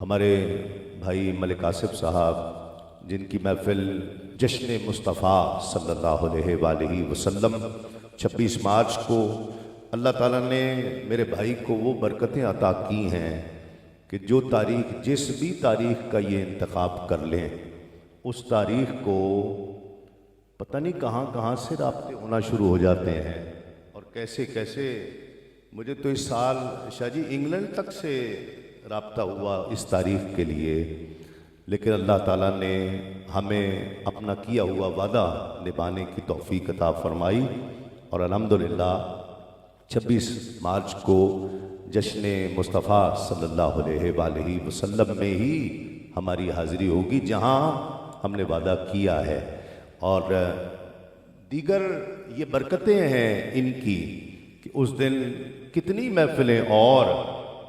ہمارے بھائی ملک آصف صاحب جن کی محفل جشن مصطفیٰ صلی اللہ علیہ وآلہ وسلم 26 مارچ کو اللہ تعالیٰ نے میرے بھائی کو وہ برکتیں عطا کی ہیں کہ جو تاریخ جس بھی تاریخ کا یہ انتخاب کر لیں اس تاریخ کو پتہ نہیں کہاں کہاں سے رابطے ہونا شروع ہو جاتے ہیں اور کیسے کیسے. مجھے تو اس سال شاہ جی انگلینڈ تک سے رابطہ ہوا اس تاریخ کے لیے، لیکن اللہ تعالیٰ نے ہمیں اپنا کیا ہوا وعدہ نبھانے کی توفیق عطا فرمائی اور الحمدللہ 26 مارچ کو جشن مصطفیٰ صلی اللہ علیہ وآلہ وسلم میں ہی ہماری حاضری ہوگی جہاں ہم نے وعدہ کیا ہے. اور دیگر یہ برکتیں ہیں ان کی کہ اس دن کتنی محفلیں اور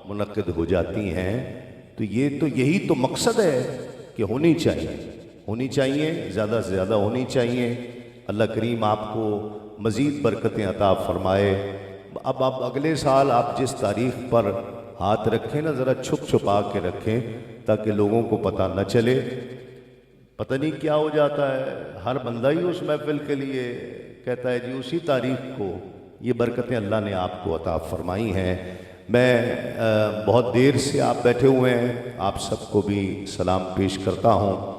منعقد ہو جاتی ہیں. تو یہی تو مقصد ہے کہ ہونی چاہیے زیادہ سے زیادہ ہونی چاہیے. اللہ کریم آپ کو مزید برکتیں عطا فرمائے. اب آپ اگلے سال آپ جس تاریخ پر ہاتھ رکھیں نا ذرا چھپ چھپا کے رکھیں تاکہ لوگوں کو پتہ نہ چلے. پتہ نہیں کیا ہو جاتا ہے، ہر بندہ ہی اس محفل کے لیے کہتا ہے جی اسی تاریخ کو. یہ برکتیں اللہ نے آپ کو عطا فرمائی ہیں. میں بہت دیر سے آپ بیٹھے ہوئے ہیں، آپ سب کو بھی سلام پیش کرتا ہوں.